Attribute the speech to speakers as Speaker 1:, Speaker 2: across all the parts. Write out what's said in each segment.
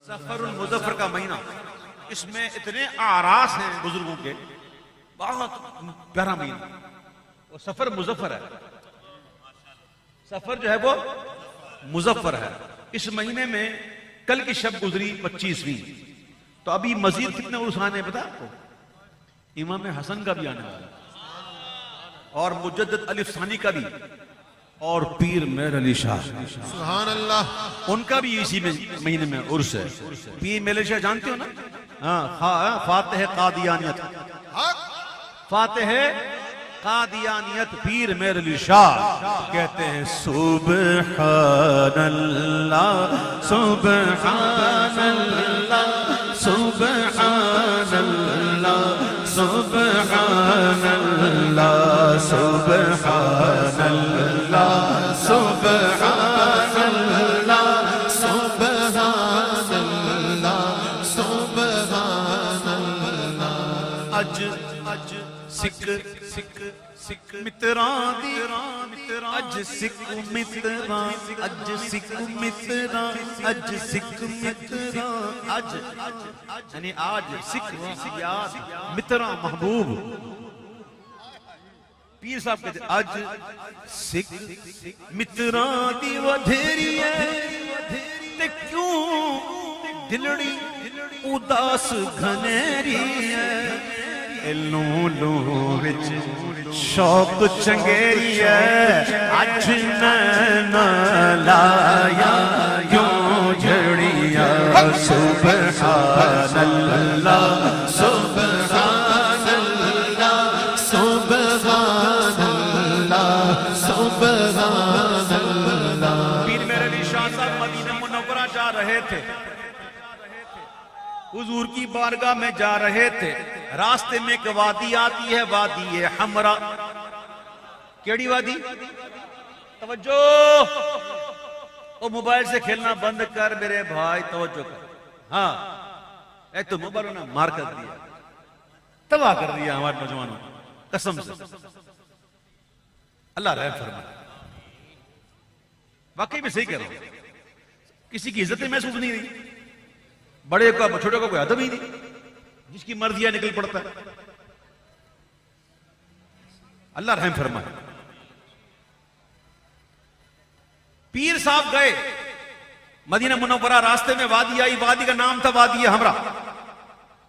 Speaker 1: سفر المظفر کا مہینہ، اس میں اتنے اعراس ہیں بزرگوں کے، بہت پیارا مہینہ، وہ سفر مظفر ہے، سفر جو ہے وہ مظفر ہے۔ اس مہینے میں کل کی شب گزری 25ویں، تو ابھی مزید کتنے عرس آنے ہیں پتا آپ کو؟ امام حسن کا بھی آنے والا اور مجدد الف ثانی کا بھی، اور پیر مہر علی شاہ
Speaker 2: سبحان اللہ،
Speaker 1: ان کا بھی اسی مہینے میں عرس ہے۔ پیر مہر علی شاہ جانتے ہو نا؟ ہاں، فاتح قادیانیت، فاتح قادیانیت پیر مہر علی شاہ کہتے ہیں سبحان اللہ سبحان اللہ سبحان اللہ سبحان اللہ سبحان اللہ سبحان اللہ
Speaker 2: سبحان اللہ، سبحان اللہ۔
Speaker 1: اج سکھ متران دی اج سکھ متران اج سکھ متران اج سکھ متران اج یعنی آج سکھ یاد متران محبوب پیر صاحب کہتے ہیں آج سکھ متران دی ودھیری ہے تے کیوں دلڑی اداس گھنیری ہے، لوں لوں وچ شوق چنگیری ہے، اج نین لایا کیوں جھڑیا سبحان اللہ
Speaker 2: سبحان اللہ، سبحان اللہ، سبحان اللہ۔
Speaker 1: پیر مہر علی شاہ صاحب مدینہ منورہ جا رہے تھے، حضور کی بارگاہ میں جا رہے تھے، راستے میں ایک وادی آتی ہے، وادی حمرا۔ کیڑی وادی؟ توجہ، او موبائل سے کھیلنا بند کر میرے بھائی، توجہ کر۔ ہاں اے تو موبائل نے مار کر دیا، تباہ کر دیا ہمارے نوجوانوں کو، قسم سے اللہ رحم فرمائے۔ واقعی میں صحیح کہہ رہا ہوں، کسی کی عزت محسوس نہیں رہی، بڑے کا چھوٹے کا کوئی ادب ہی نہیں، جس کی مرضی ہے نکل پڑتا ہے۔ اللہ رحم فرمائے۔ پیر صاحب گئے مدینہ منورہ، راستے میں وادی آئی، وادی کا نام تھا وادی حمرا،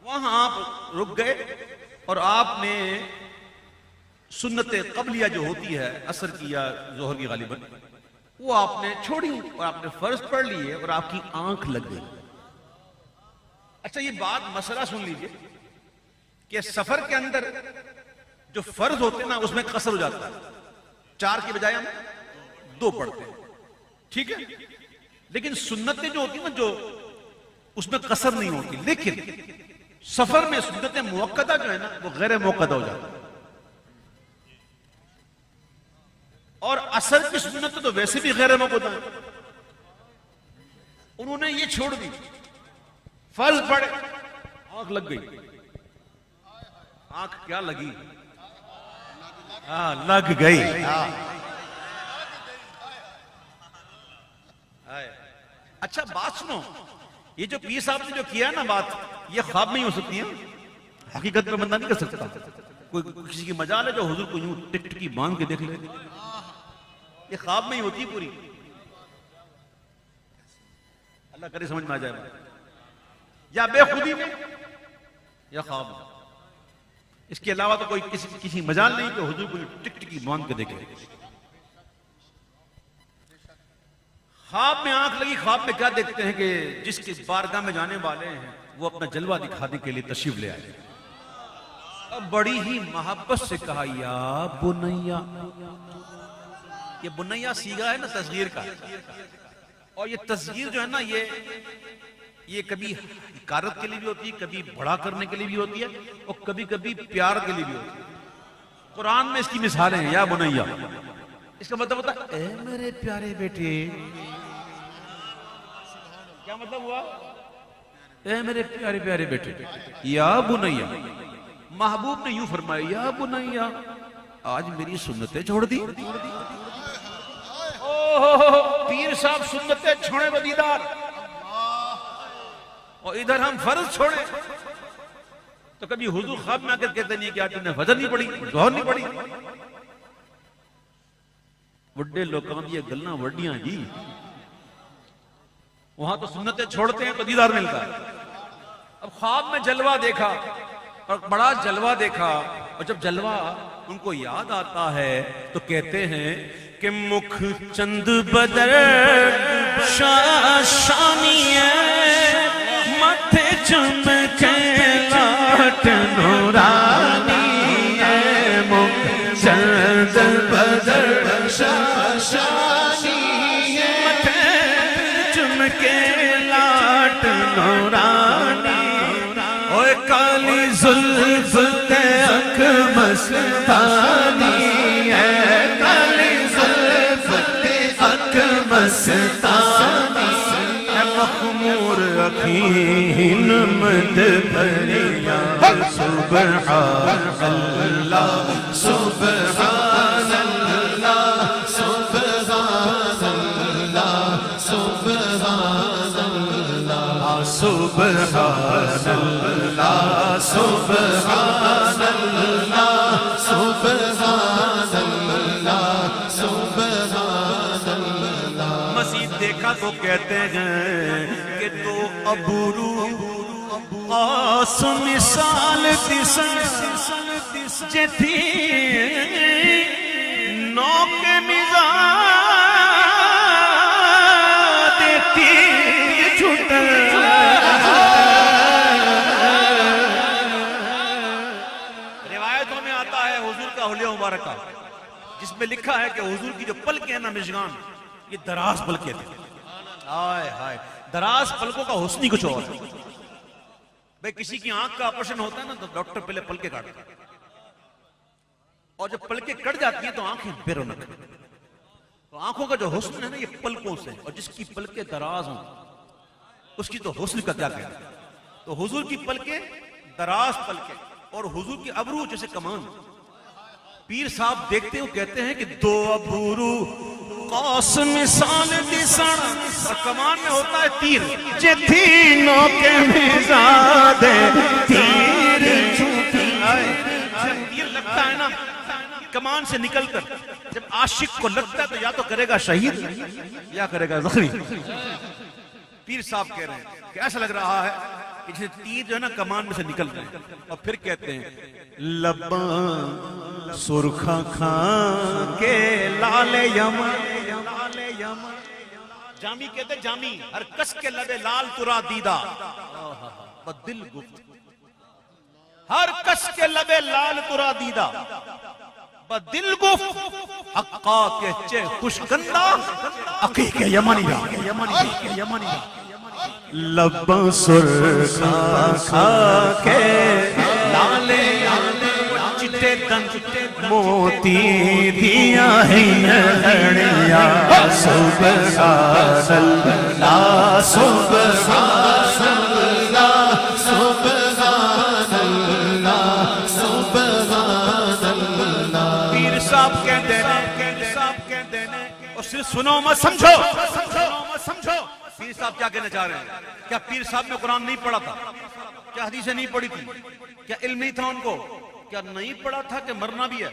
Speaker 1: وہاں آپ رک گئے اور آپ نے سنت قبلیہ جو ہوتی ہے عصر کی یا ظہر کی غالباً، وہ آپ نے چھوڑی اور آپ نے فرض پڑھ لیے اور آپ کی آنکھ لگ گئی۔ اچھا یہ بات مسئلہ سن لیجئے کہ سفر کے اندر جو فرض ہوتے ہیں نا اس میں قصر ہو جاتا ہے، 4 کے بجائے ہم 2 پڑھتے ہیں، ٹھیک ہے، لیکن سنتیں جو ہوتی ہیں نا جو اس میں قصر نہیں ہوتی، لیکن سفر میں سنتیں موقتہ جو ہے نا وہ غیر موقتہ ہو جاتا ہے، اور عصر کی سنت تو ویسے بھی غیر موقتہ ہے، انہوں نے یہ چھوڑ دی، فرض پڑے، آنکھ لگ گئی۔ آنکھ کیا لگی؟ لگ گئی۔ اچھا بات سنو، یہ جو پیر صاحب نے جو کیا نا بات، یہ خواب میں ہی ہو سکتی ہے، حقیقت میں بندہ نہیں کر سکتا۔ کوئی کسی کی مجال ہے جو حضور کو یوں ٹک ٹکی باندھ کے دیکھ لے، یہ خواب میں ہی ہوتی پوری۔ اللہ کرے سمجھ میں آ جائے، یا بے خودی میں یا خواب میں، اس کے علاوہ تو کوئی کسی مجال نہیں کہ حضور کو ٹک ٹکی باندھ کے دیکھے۔ خواب میں آنکھ لگی، خواب میں کیا دیکھتے ہیں کہ جس کے بارگاہ میں جانے والے ہیں وہ اپنا جلوہ دکھانے کے لیے تشریف لے آئے، اب بڑی ہی محبت سے کہا یا بنیا۔ یہ بنیا سیغہ ہے نا تصغیر کا، اور یہ تصغیر جو ہے نا یہ کبھی حکارت کے لیے بھی ہوتی ہے، کبھی بڑا کرنے کے لیے بھی ہوتی ہے، اور کبھی کبھی پیار کے لیے بھی ہوتی ہے۔ قرآن میں اس کی مثالیں ہیں، یا بنیا، اس کا مطلب ہوتا ہے اے میرے پیارے بیٹے۔ کیا مطلب ہوا؟ اے میرے پیارے پیارے بیٹے، یا بنیا۔ محبوب نے یوں فرمایا یا بنیا، آج میری سنتیں چھوڑ دی۔ پیر صاحب سنتیں چھوڑے بدیدار، اور ادھر ہم فرض چھوڑیں تو کبھی حضور خواب میں آ کر کہتے نہیں کہ تم نے فجر نہیں پڑھی، ظہر نہیں پڑھی. وڈے لوگوں کی گلاں وڈیاں جی، وہاں تو سنتیں چھوڑتے ہیں تو دیدار ملتا ہے. اب خواب میں جلوہ دیکھا اور بڑا جلوہ دیکھا، اور جب جلوہ ان کو یاد آتا ہے تو کہتے ہیں کہ مکھ چند بدر شانی ہے، ماتھے چمکے لاٹ نورانی ہے، مکھ چند بدر شانی ہے، ماتھے چمکے لاٹ نورانی، اوے کالی زلف تے اک مستانی ہے، کالی زلف تے اک مستانی ہے، مخمور اکھیں نمد بھریا، سبحان اللہ سبحان اللہ سبحان اللہ سبحان اللہ سبحان اللہ سبحان اللہ سبحان اللہ سبحان اللہ. مزید دیکھا تو کہتے ہیں کہ دو ابرو آس مثال دسن جتھی نو کے مزاج دیتی چھوٹا. روایتوں میں آتا ہے حضور کا حلیہ مبارکہ جس میں لکھا ہے کہ حضور کی جو پلکیں ہیں نا مشگان، یہ دراز پلکیں تھے. ہائے ہائے، دراز پلکوں کا حسن ہی کچھ اور ہے. بھئی کسی کی آنکھ کا آپریشن ہوتا ہے نا تو ڈاکٹر پہلے پلکیں کاٹتا ہے، اور جب پلکیں کٹ جاتی ہیں تو آنکھیں بے رونق. تو آنکھوں کا جو حسن ہے نا یہ پلکوں سے، اور جس کی پلکیں دراز ہوں اس کی تو حسن کا کیا کہنا. تو حضور کی پلکیں دراز پلکیں، اور حضور کی ابرو جیسے کمان. پیر صاحب دیکھتے ہو کہتے ہیں کہ دو ابرو قوس مثال دسن، اور کمان میں ہوتا ہے تیر، جتھی نو کے مزاد تیر چھوٹی. جب تیر لگتا ہے نا کمان سے نکل کر، جب عاشق کو لگتا ہے تو یا تو کرے گا شہید یا کرے گا زخمی. پیر صاحب کہہ رہے ہیں کہ ایسا لگ رہا ہے کہ جیسے تیر جو ہے نا کمان میں سے نکل رہے ہیں. اور پھر کہتے ہیں لباں سرخا کھان کے لال یمن. جامی کہتے ہیں جامی، ہر کس کے لبے لال ترا دیدہ بدل گفت، ہر کس کے لبے لال ترا دیدہ بدل گفت، حقا کے چے خوشگندہ عقیق یمنی را. لباں سرخا کھا کے لال چٹے دن موتی دیا ہے نڑیا. سبحان اللہ سبحان اللہ سبحان اللہ سبحان اللہ. پیر صاحب کہتے ہیں اور صرف سنو مت سمجھو. پیر صاحب کیا کہنا چاہ رہے ہیں؟ کیا پیر صاحب نے قرآن نہیں پڑھا تھا؟ کیا حدیثیں نہیں پڑھی تھی؟ کیا علم نہیں تھا ان کو؟ کیا نہیں پڑھا تھا کہ مرنا بھی ہے؟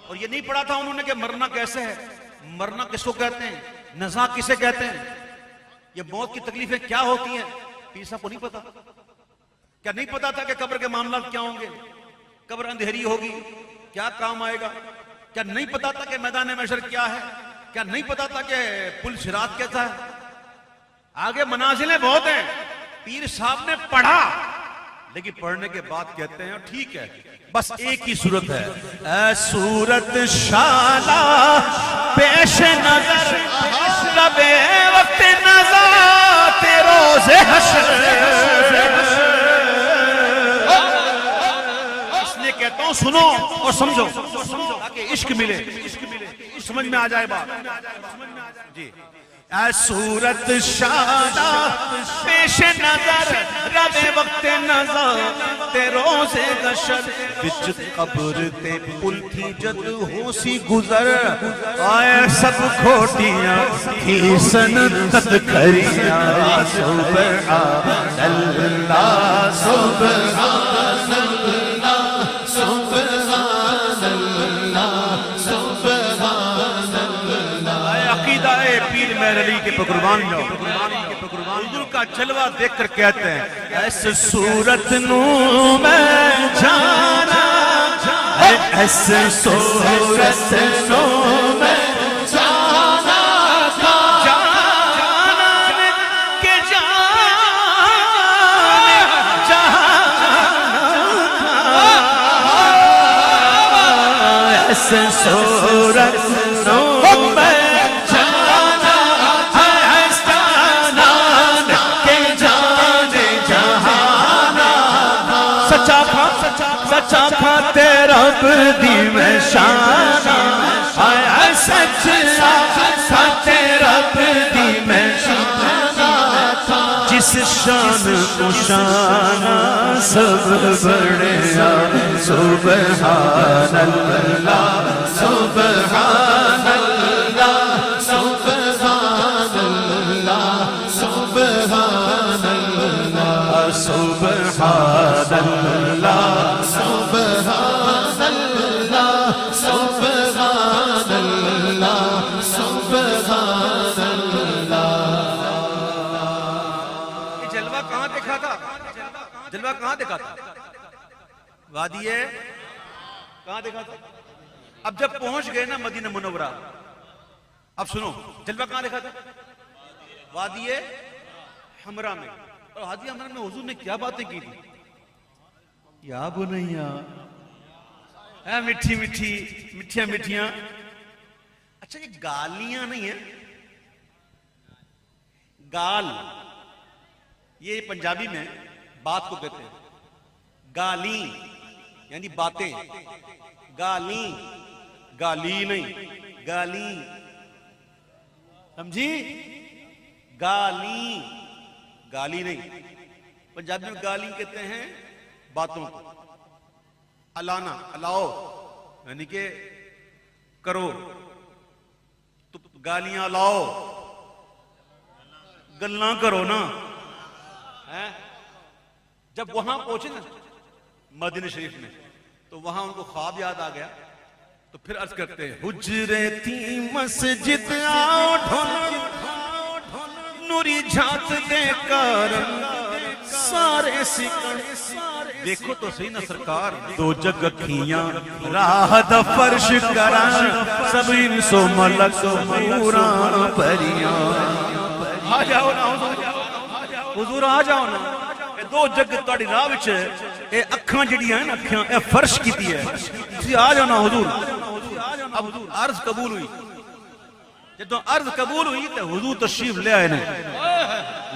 Speaker 1: اور یہ نہیں پڑھا تھا انہوں نے کہ مرنا کیسے ہے، مرنا کس کو کہتے ہیں، نزا کسے کہتے ہیں، یہ موت کی تکلیفیں کیا ہوتی ہیں؟ پیر صاحب کو نہیں پتا. کیا نہیں پتا تھا کہ قبر کے معاملات کیا ہوں گے، قبر اندھیری ہوگی، کیا کام آئے گا؟ کیا نہیں پتا تھا کہ میدان محشر کیا ہے؟ کیا نہیں پتا تھا کہ پل صراط کیسا ہے؟ آگے منازلیں بہت ہیں. پیر صاحب نے پڑھا، لیکن پڑھنے کے بعد کہتے ہیں ٹھیک ہے بس ایک ہی صورت ہے، اے صورت شالا پیش نظر رب وقت نزات روز حشر. اس لیے کہتا ہوں سنو اور سمجھو تاکہ عشق ملے، سمجھ میں آ جائے بات. جی اے صورت شادہ پیش نظر رب وقت نظر تے روز گشر وچ قبر تے پل تھی جد ہو سی گزر آئے سب کھوٹیاں تھی سنت کھریاں. سبحان اللہ قربان جاؤ حضور کا جلوہ دیکھ کر کہتے ہیں ایسے صورت نو میں جانا
Speaker 2: ایسے صورت نو میں جانا
Speaker 1: جانا کے
Speaker 2: ایسے صورت نو میں جانا کے جانے جہانا
Speaker 1: سچا تھا تیرا
Speaker 2: دی میں شان آیا سچا تھا تیرا دی میں شان جس شان کو شان سب بڑے سبحان اللہ سبحان اللہ سبحان اللہ سبحان اللہ سبحان اللہ سبحان اللہ سبحان اللہ سبحان اللہ
Speaker 1: یہ جلوہ کہاں دیکھا تھا جلوہ کہاں دیکھا تھا وادی ہے کہاں دیکھا تھا اب جب پہنچ گئے نا مدینہ منورہ اب سنو جلوہ کہاں دیکھا تھا وادی حمرا میں اور وادی حمرا میں حضور نے کیا باتیں کی تھی یا بنیا میٹھیاں اچھا یہ گالیاں نہیں ہیں گال یہ پنجابی میں بات کو کہتے ہیں گالی یعنی باتیں گالی نہیں گالی سمجھی گالی نہیں پنجابی میں گالی کہتے ہیں باتوں کو الانا الاؤ یعنی کہ کرو تو گالیاں لاؤ گلاں کرو نا جب وہاں پہنچے نا مدینہ شریف میں تو وہاں ان کو خواب یاد آ گیا تو پھر عرض کرتے ہیں حجرے تھی مسجد آؤ ڈھول نوری جھات دے کر سارے سکڑ دیکھو تو صحیح نا سرکار دو جگ کھیاں راہ دا فرش کران سب انسو ملک موران پریاں آ جاؤ نا حضور آ جاؤ نا دو جگ تاری راہ وچ اے اکھاں جڑیاں ہیں نا اکھاں اے فرش کیتی ہے تسی آ جاؤ نا حضور اب عرض قبول ہوئی جدوں عرض قبول ہوئی تے حضور تشریف لے آئے نے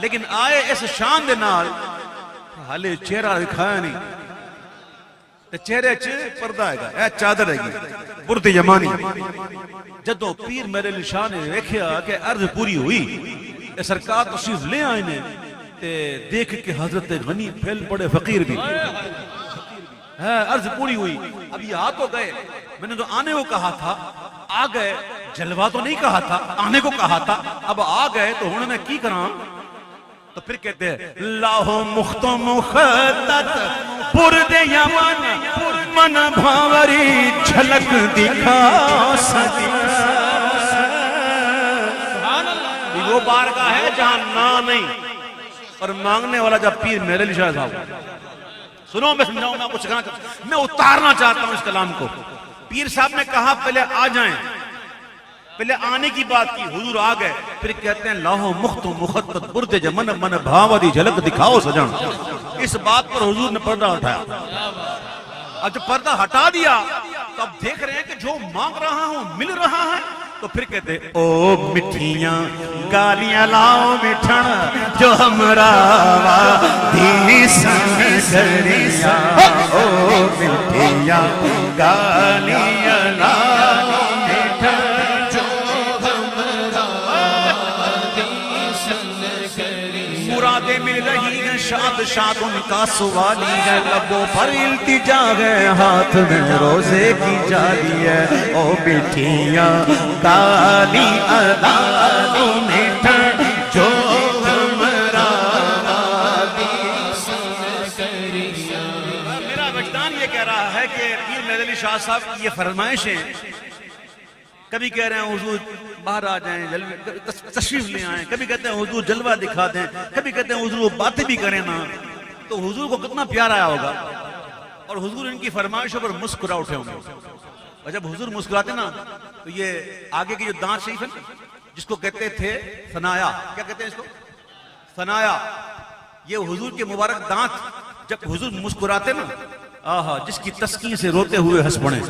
Speaker 1: لیکن آئے اس شان دے نال حالے چہرہ دکھایا نہیں تے چہرے چ پردہ ہے گا اے چادر ہے گی برد یمانی جدوں پیر میرے نشان نے دیکھیا کہ عرض پوری ہوئی اے سرکار تشریف لے آئے نے تے دیکھ کے حضرت غنی پھیل پڑے فقیر بھی عرض پوری ہوئی اب یہ آ تو گئے میں نے تو آنے کو کہا تھا آ گئے جلوہ تو نہیں کہا تھا آنے کو کہا تھا اب آ گئے تو ہوں میں کی کراں تو پھر کہتے ہیں لاہو مخت و مخطط پرد یمن من بھاوری جھلک دکھا سکے وہ بارگاہ ہے جہاں نا نہیں اور مانگنے والا جب پیر میرے لیے شاید صاحب سنو میں سمجھاؤں میں آپ کو سکھانا چاہتا ہوں میں اتارنا چاہتا ہوں اس کلام کو پیر صاحب نے کہا پہلے آ جائیں پہلے آنے کی بات کی حضور آ گئے پھر کہتے ہیں لاہو مخت و مخطط برد جمن من بھاوری جھلک دکھاؤ سجن اس بات پر حضور نے پردہ ہٹایا اب جب پردہ ہٹا دیا تو اب دیکھ رہے ہیں کہ جو مانگ رہا ہوں مل رہا ہے تو پھر کہتے ہیں او مٹھیاں گالیاں لاؤ مٹھن جو ہمرا وادی سنگ کریاں او مٹھیاں گالیاں لاؤ مٹھن جو ہمرا وادی سنگ کریاں مرادیں مل رہی ہیں شاد شاد ان کا سوالی ہے لبوں پر التجا ہے ہاتھ میں روزے کی جاری ہے او مٹھیاں گالی ادا مٹھن جو ہمرا وادی سنگ کریاں میرا وجدان یہ کہہ رہا ہے کہ پیر مہر علی شاہ صاحب کی یہ فرمائش ہے کبھی کہہ رہے ہیں حضور باہر آ جائیں تشریف لے آئیں، کبھی کہتے ہیں حضور جلوہ دکھا دیں، کبھی کہتے ہیں حضور وہ باتیں بھی کریں نا. تو حضور کو کتنا پیار آیا ہوگا اور حضور ان کی فرمائشوں پر مسکرا اٹھے ہوں گے. اور جب حضور مسکراتے نا تو یہ آگے کی جو دانت شریف ہے جس کو کہتے تھے ثنایا، کیا کہتے ہیں اس کو؟ ثنایا. یہ حضور کے مبارک دانت جب حضور مسکراتے نا، آہا جس کی تسکین سے روتے ہوئے ہنس پڑے،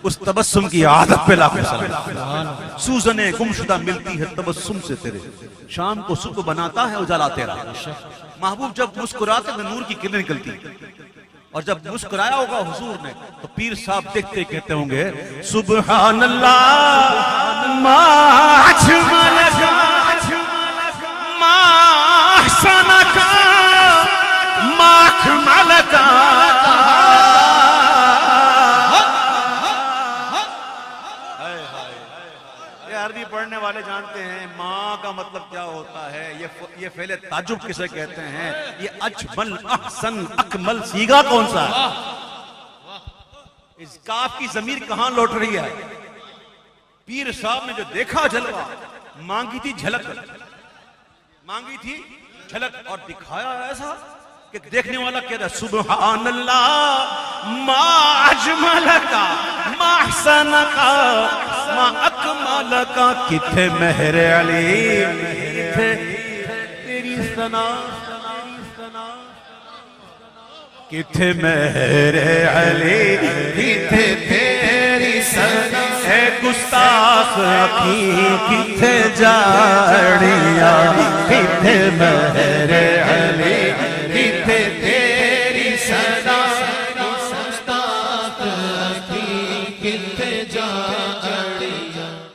Speaker 1: اس تبسم کی عادت پہ لاکھوں سلام. سوزنیں گمشدہ ملتی ہے تبسم سے تیرے، شام کو صبح بناتا ہے اجالا تیرا. محبوب جب مسکراتے تو نور کی کرنیں نکلتی، اور جب مسکرایا ہوگا حضور نے تو پیر صاحب دیکھتے کہتے ہوں گے سبحان اللہ ما اجملک ما احسنک ما اکملک. عربی پڑھنے والے جانتے ہیں ماں کا مطلب کیا ہوتا ہے. یہ فعل تعجب کسے کہتے ہیں؟ یہ اجمل احسن اکمل سیگا کون سا ہے؟ اس کاف کی ضمیر کہاں لوٹ رہی ہے؟ پیر صاحب نے جو دیکھا جلوہ، مانگی تھی جھلک، مانگی تھی جھلک، اور دکھایا ایسا کہ دیکھنے والا کہہ رہا سبحان اللہ ما اجملکا ما احسنکا ما اکملکا. کتھے مہر علی کتھے تیری ثنا، کتھے مہر علی کتھے تیری ثنا. اے گستاخ اکھی کتھے جاڑیاں، کتھے مہر علی کتھے تیری ثنا.
Speaker 2: گستاخ اکھی کتھے جاڑیاں.